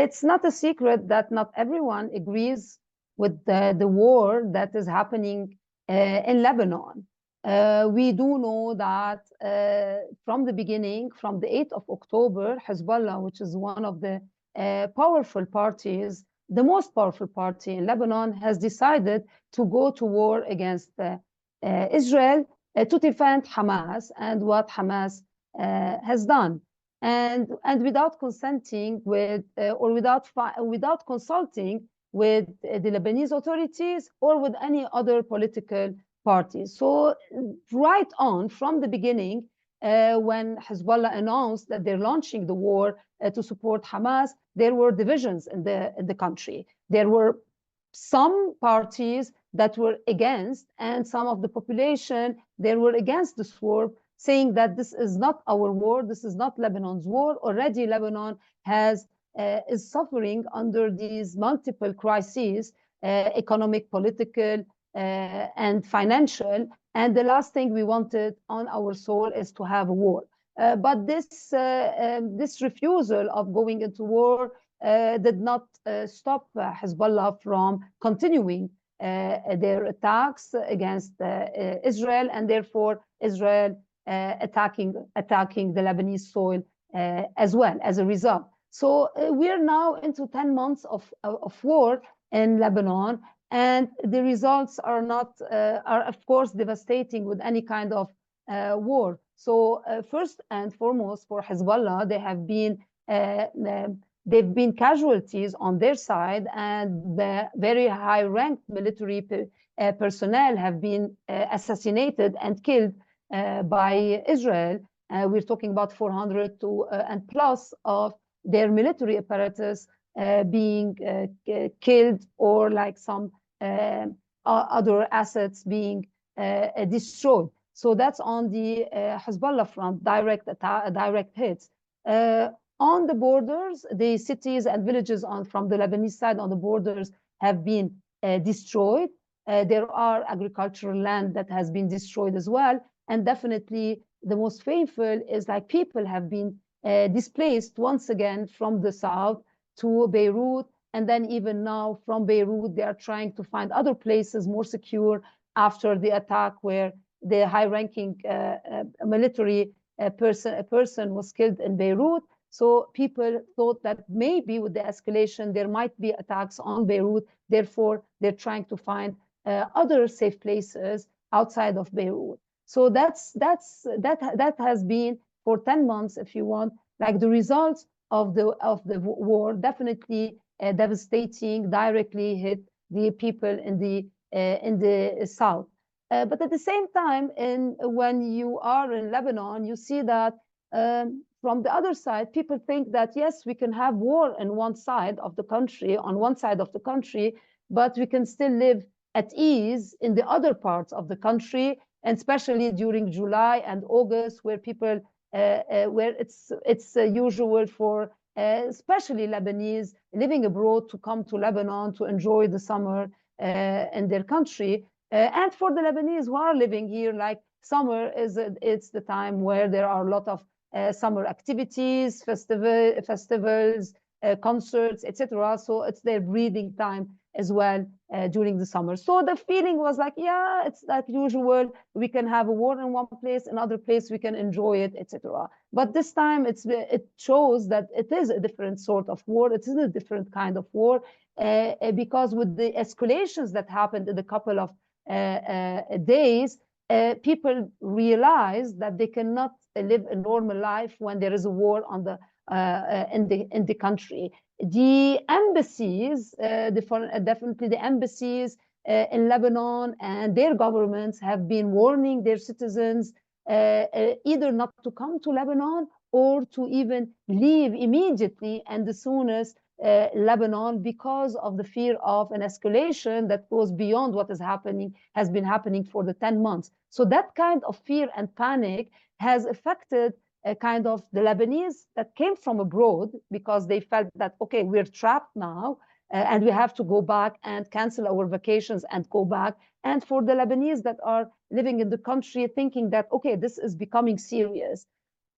it's not a secret that not everyone agrees with the war that is happening in Lebanon. We do know that from the beginning, from the 8th of October, Hezbollah, which is one of the powerful parties, the most powerful party in Lebanon, has decided to go to war against Israel to defend Hamas and what Hamas has done. And without consenting with or without consulting with the Lebanese authorities or with any other political parties. So right on from the beginning, when Hezbollah announced that they're launching the war to support Hamas, there were divisions in the country. There were some parties that were against, and some of the population, they were against this war, saying that this is not our war, this is not Lebanon's war. Already Lebanon is suffering under these multiple crises, economic, political, and financial. And the last thing we wanted on our soul is to have a war. But this refusal of going into war did not stop Hezbollah from continuing their attacks against Israel, and therefore Israel attacking the Lebanese soil as well as a result. So we're now into 10 months of war in Lebanon, and the results are of course devastating with any kind of war. So first and foremost for Hezbollah, they've been casualties on their side, and the very high-ranked military personnel have been assassinated and killed by Israel. We're talking about 400 and plus of their military apparatus being killed, or like some other assets being destroyed. So that's on the Hezbollah front, direct hits. On the borders, the cities and villages from the Lebanese side on the borders have been destroyed. There are agricultural land that has been destroyed as well. And definitely the most painful is like people have been displaced once again from the south to Beirut. And then even now from Beirut, they are trying to find other places more secure after the attack where the high-ranking military person was killed in Beirut. So people thought that maybe with the escalation, there might be attacks on Beirut. Therefore, they're trying to find other safe places outside of Beirut. So that has been for 10 months, if you want, like the results of the war definitely devastating, directly hit the people in the south. But at the same time, when you are in Lebanon, you see that from the other side, people think that, yes, we can have war on one side of the country, but we can still live at ease in the other parts of the country, and especially during July and August, where people, where it's usual for especially Lebanese living abroad to come to Lebanon to enjoy the summer in their country. And for the Lebanese who are living here, like summer it's the time where there are a lot of summer activities, festivals, concerts, etc. So it's their breathing time as well during the summer. So the feeling was like, yeah, it's like usual. We can have a war in one place, another place we can enjoy it, etc. But this time it shows that it is a different sort of war. It is a different kind of war because with the escalations that happened in a couple of days, people realize that they cannot live a normal life when there is a war on in the country. The embassies, definitely the embassies in Lebanon and their governments have been warning their citizens either not to come to Lebanon or to even leave immediately and as soon as Lebanon, because of the fear of an escalation that goes beyond what has been happening for the 10 months. So that kind of fear and panic has affected kind of the Lebanese that came from abroad, because they felt that, okay, we're trapped now and we have to go back and cancel our vacations and go back. And for the Lebanese that are living in the country thinking that, okay, this is becoming serious.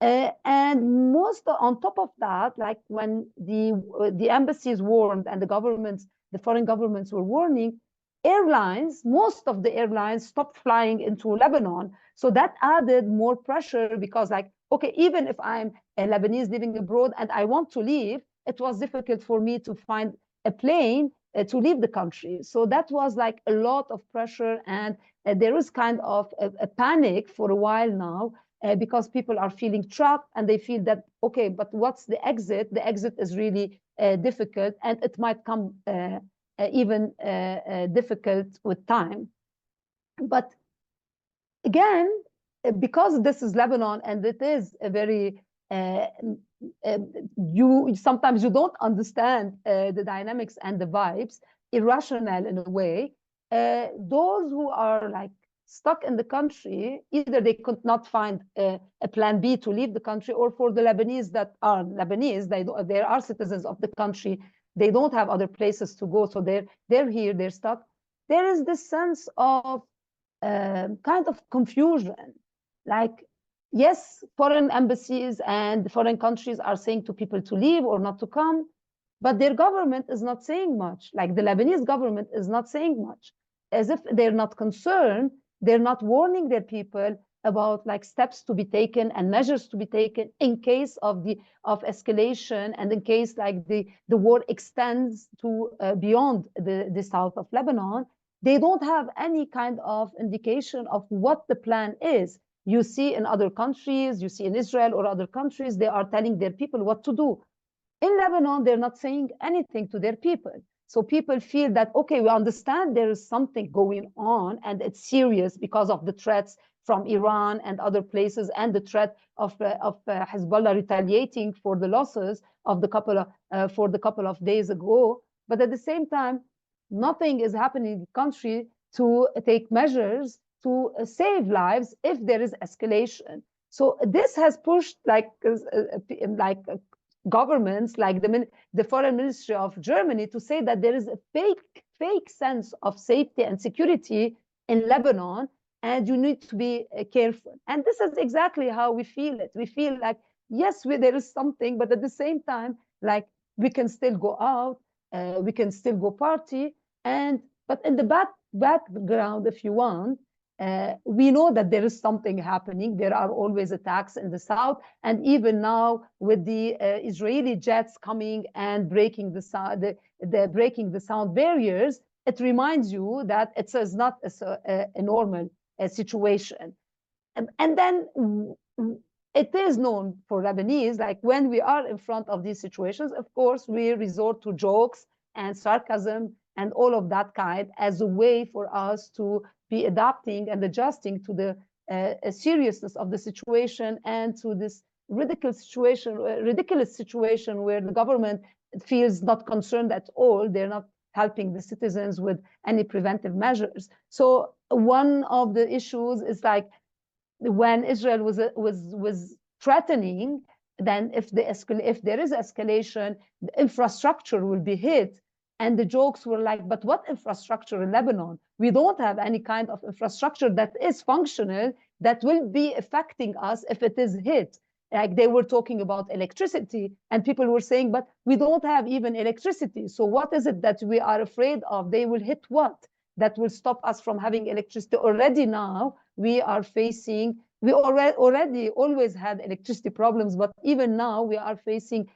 And most on top of that, like when the embassies warned and the foreign governments were warning, most of the airlines stopped flying into Lebanon. So that added more pressure because, like, okay, even if I'm a Lebanese living abroad and I want to leave, it was difficult for me to find a plane to leave the country. So that was like a lot of pressure, and there is kind of a panic for a while now. Because people are feeling trapped and they feel that, okay, but what's the exit? The exit is really difficult, and it might come even difficult with time. But again, because this is Lebanon and it is a very, sometimes you don't understand the dynamics and the vibes, irrational in a way. Those who are like stuck in the country, either they could not find a plan B to leave the country, or for the Lebanese that are Lebanese, they are citizens of the country, they don't have other places to go, so they're here, they're stuck. There is this sense of kind of confusion. Like, yes, foreign embassies and foreign countries are saying to people to leave or not to come, but their government is not saying much. Like the Lebanese government is not saying much, as if they're not concerned. They're not warning their people about like steps to be taken and measures to be taken in case of escalation, and in case like the war extends to beyond the south of Lebanon. They don't have any kind of indication of what the plan is. You see in other countries, you see in Israel or other countries, they are telling their people what to do. In Lebanon, they're not saying anything to their people. So people feel that, okay, we understand there is something going on and it's serious because of the threats from Iran and other places, and the threat of Hezbollah retaliating for the losses of the couple of days ago. But at the same time, nothing is happening in the country to take measures to save lives if there is escalation. So this has pushed governments like the foreign ministry of Germany to say that there is a fake sense of safety and security in Lebanon, and you need to be careful. And this is exactly how we feel it. We feel like, yes, there is something, but at the same time, like, we can still go out, we can still go party, but in the background, if you want, we know that there is something happening. There are always attacks in the south, and even now with the Israeli jets coming and breaking the sound barriers, it reminds you that it is not a normal situation. And then it is known for Lebanese, like when we are in front of these situations, of course, we resort to jokes and sarcasm and all of that kind as a way for us to be adapting and adjusting to the seriousness of the situation, and to this ridiculous situation where the government feels not concerned at all. They're not helping the citizens with any preventive measures. So one of the issues is like when Israel was threatening, then if there is escalation, the infrastructure will be hit. And the jokes were like, but what infrastructure in Lebanon? We don't have any kind of infrastructure that is functional that will be affecting us if it is hit. Like they were talking about electricity, and people were saying, but we don't have even electricity. So what is it that we are afraid of? They will hit what? That will stop us from having electricity. Already now we are facing, we already always had electricity problems, but even now we are facing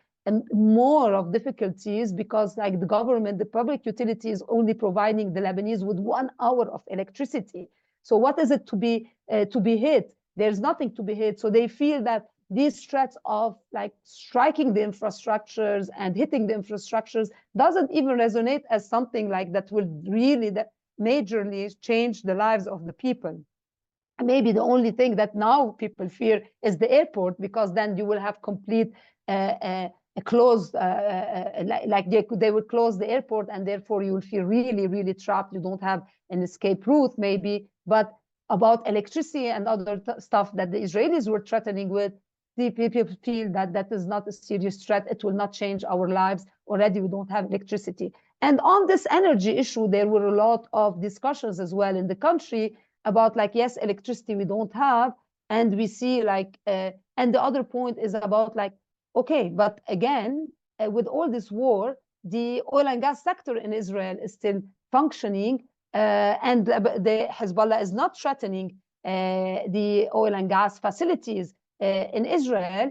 more of difficulties because like the government, the public utility is only providing the Lebanese with 1 hour of electricity. So what is it to be hit? There's nothing to be hit. So they feel that these threats of like striking the infrastructures and hitting the infrastructures doesn't even resonate as something like that will really majorly change the lives of the people. Maybe the only thing that now people fear is the airport, because then you will have complete closed, like they would close the airport, and therefore you will feel really, really trapped. You don't have an escape route, maybe. But about electricity and other stuff that the Israelis were threatening with, the people feel that that is not a serious threat. It will not change our lives. Already we don't have electricity. And on this energy issue, there were a lot of discussions as well in the country about like, yes, electricity we don't have, And we see like, and the other point is about like, okay, but again, with all this war, the oil and gas sector in Israel is still functioning, and the Hezbollah is not threatening the oil and gas facilities in Israel,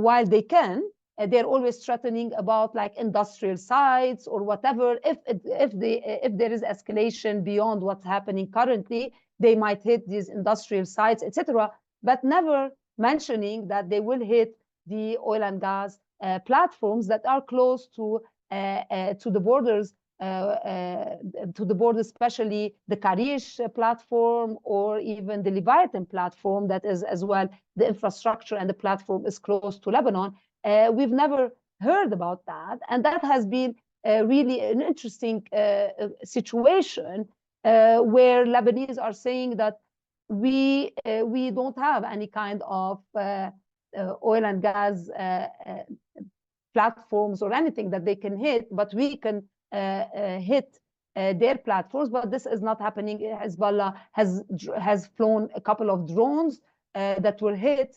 while they can. They're always threatening about like industrial sites or whatever. If there is escalation beyond what's happening currently, they might hit these industrial sites, etc., but never mentioning that they will hit the oil and gas platforms that are close to the borders, especially the Karish platform or even the Leviathan platform that is as well, the infrastructure and the platform is close to Lebanon. We've never heard about that. And that has been really an interesting situation where Lebanese are saying that we don't have any kind of oil and gas platforms or anything that they can hit, but we can hit their platforms. But this is not happening. Hezbollah has flown a couple of drones that were hit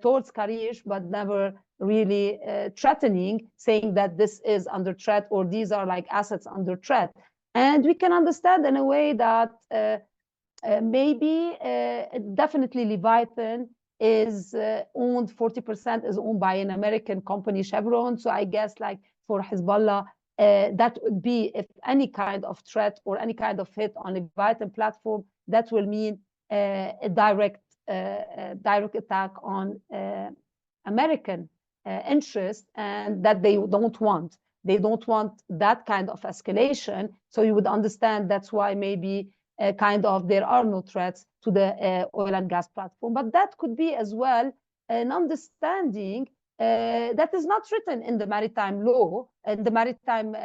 towards Karish, but never really threatening, saying that this is under threat or these are like assets under threat. And we can understand in a way that maybe definitely Leviathan is owned, 40% is owned by an American company, Chevron. So I guess like for Hezbollah, that would be, if any kind of threat or any kind of hit on a Leviathan platform, that will mean a direct attack on American interest, and that they don't want. They don't want that kind of escalation. So you would understand that's why maybe kind of there are no threats to the oil and gas platform. But that could be as well an understanding that is not written in the maritime law, and the maritime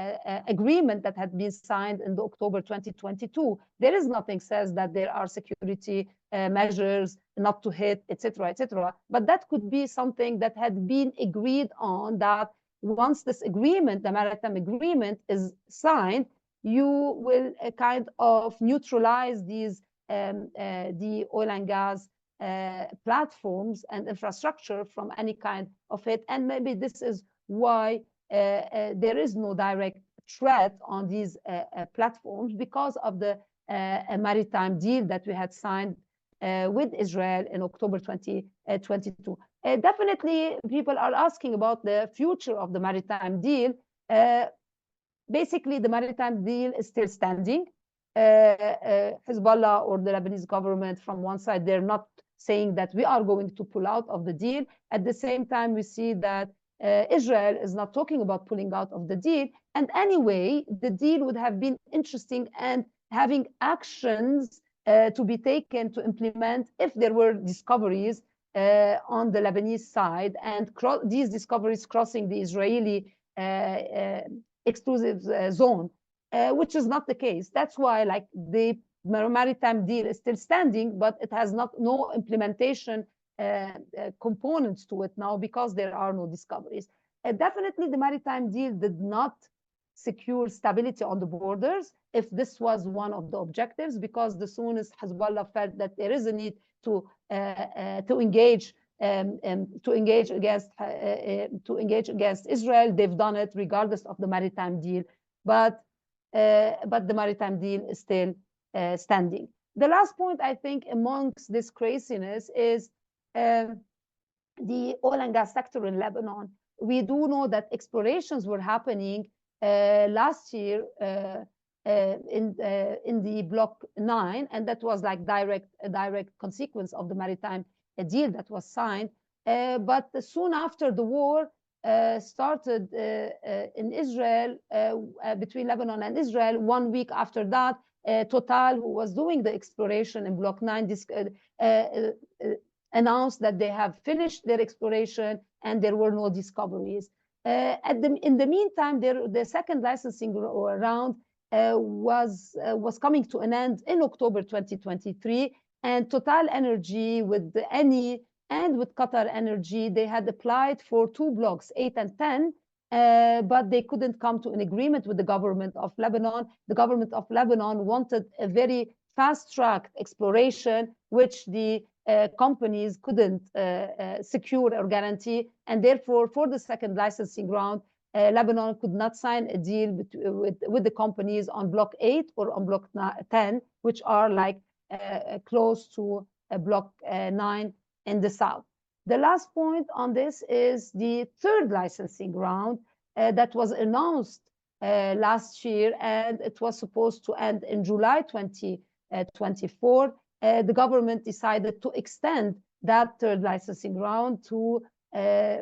agreement that had been signed in the October 2022. There is nothing says that there are security measures not to hit, etc., etc. But that could be something that had been agreed on, that once this agreement, the maritime agreement, is signed, you will kind of neutralize these the oil and gas platforms and infrastructure from any kind of hit. And maybe this is why there is no direct threat on these platforms, because of the maritime deal that we had signed with Israel in October 2022. Definitely, people are asking about the future of the maritime deal. Basically, the maritime deal is still standing. Hezbollah or the Lebanese government, from one side, they're not saying that we are going to pull out of the deal. At the same time, we see that Israel is not talking about pulling out of the deal. And anyway, the deal would have been interesting and having actions to be taken to implement if there were discoveries on the Lebanese side, and these discoveries crossing the Israeli exclusive zone, which is not the case. That's why like the maritime deal is still standing, but it has no implementation components to it now, because there are no discoveries. Definitely the maritime deal did not secure stability on the borders, if this was one of the objectives, because the soon as Hezbollah felt that there is a need to engage against Israel, they've done it regardless of the maritime deal. But the maritime deal is still standing. The last point, I think, amongst this craziness is the oil and gas sector in Lebanon. We do know that explorations were happening last year in the Block 9, and that was like a direct consequence of the maritime deal that was signed. But soon after the war started in Israel, between Lebanon and Israel, 1 week after that, Total, who was doing the exploration in Block 9, announced that they have finished their exploration and there were no discoveries. In the meantime, the second licensing round was coming to an end in October 2023, and Total Energy with the Eni and with Qatar Energy, they had applied for 2 blocks, 8 and 10, but they couldn't come to an agreement with the government of Lebanon. The government of Lebanon wanted a very fast-tracked exploration, which the companies couldn't secure or guarantee, and therefore for the second licensing round, Lebanon could not sign a deal with the companies on Block 8 or on Block 10, which are like close to Block 9 in the south. The last point on this is the third licensing round that was announced last year, and it was supposed to end in July 2024. The government decided to extend that third licensing round to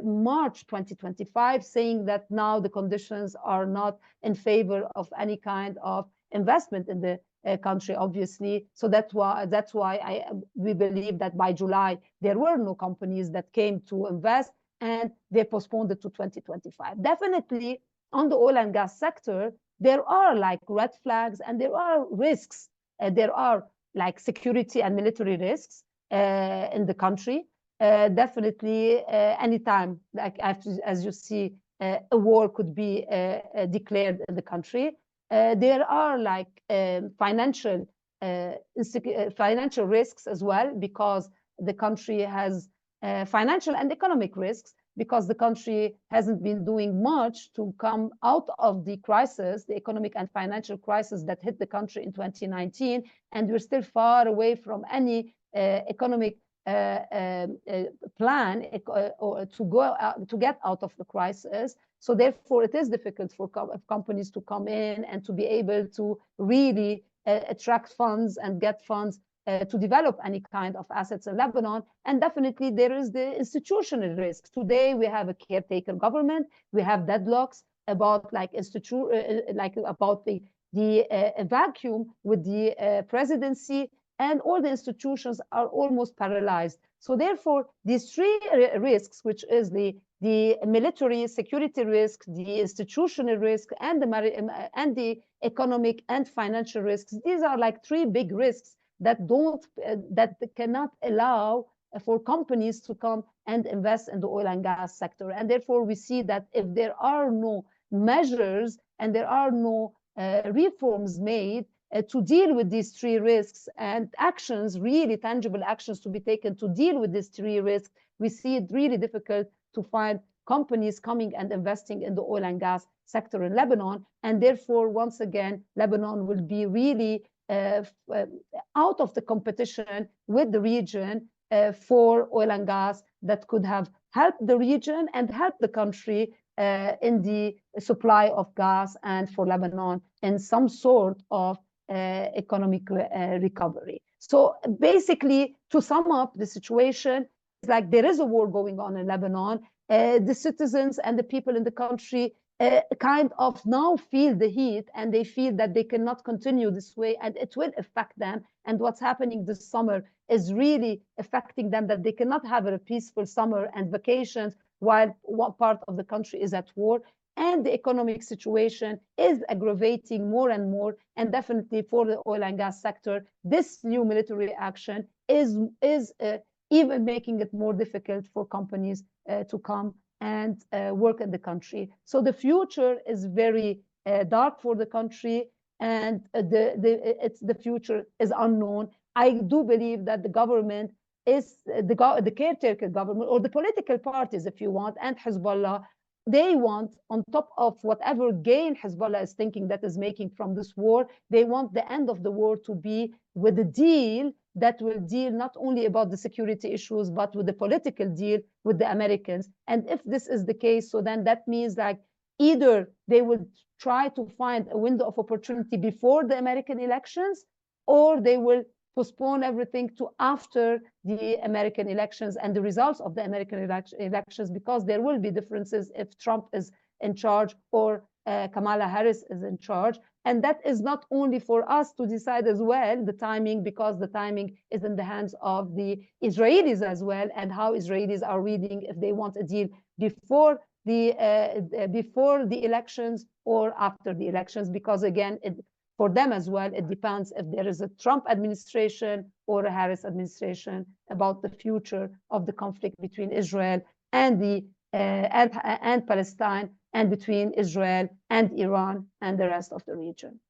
March 2025, saying that now the conditions are not in favor of any kind of investment in the country, obviously. So that's why we believe that by July there were no companies that came to invest, and they postponed it to 2025. Definitely on the oil and gas sector, there are like red flags and there are risks. There are like security and military risks in the country. Definitely anytime, like as you see, a war could be declared in the country. There are like financial risks as well, because the country has financial and economic risks, because the country hasn't been doing much to come out of the crisis, the economic and financial crisis that hit the country in 2019, and we're still far away from any economic plan or to get out of the crisis. So therefore, it is difficult for companies to come in and to be able to really attract funds and get funds to develop any kind of assets in Lebanon. And definitely there is the institutional risk. Today we have a caretaker government. We have deadlocks about like about the vacuum with the presidency, and all the institutions are almost paralyzed. So therefore, these three risks, which is the military security risk, the institutional risk, and the economic and financial risks, these are like three big risks that cannot allow for companies to come and invest in the oil and gas sector. And therefore, we see that if there are no measures and there are no reforms made to deal with these three risks, and actions, really tangible actions to be taken to deal with these three risks, we see it really difficult to find companies coming and investing in the oil and gas sector in Lebanon. And therefore, once again, Lebanon will be really out of the competition with the region for oil and gas that could have helped the region and helped the country in the supply of gas, and for Lebanon in some sort of economic recovery. So basically, to sum up the situation, it's like there is a war going on in Lebanon. The citizens and the people in the country kind of now feel the heat, and they feel that they cannot continue this way, and it will affect them. And what's happening this summer is really affecting them, that they cannot have a peaceful summer and vacations while one part of the country is at war. And the economic situation is aggravating more and more. And definitely for the oil and gas sector, this new military action is even making it more difficult for companies to come and work in the country. So the future is very dark for the country, and the future is unknown. I do believe that the government is the caretaker government, or the political parties, if you want, and Hezbollah, they want, on top of whatever gain Hezbollah is thinking that is making from this war, they want the end of the war to be with a deal that will deal not only about the security issues, but with the political deal with the Americans. And if this is the case, so then that means like either they will try to find a window of opportunity before the American elections, or they will postpone everything to after the American elections and the results of the American elections, because there will be differences if Trump is in charge or Kamala Harris is in charge. And that is not only for us to decide as well, the timing, because the timing is in the hands of the Israelis as well, and how Israelis are reading if they want a deal before the elections or after the elections, because again, for them as well, it depends if there is a Trump administration or a Harris administration about the future of the conflict between Israel and Palestine, and between Israel and Iran and the rest of the region.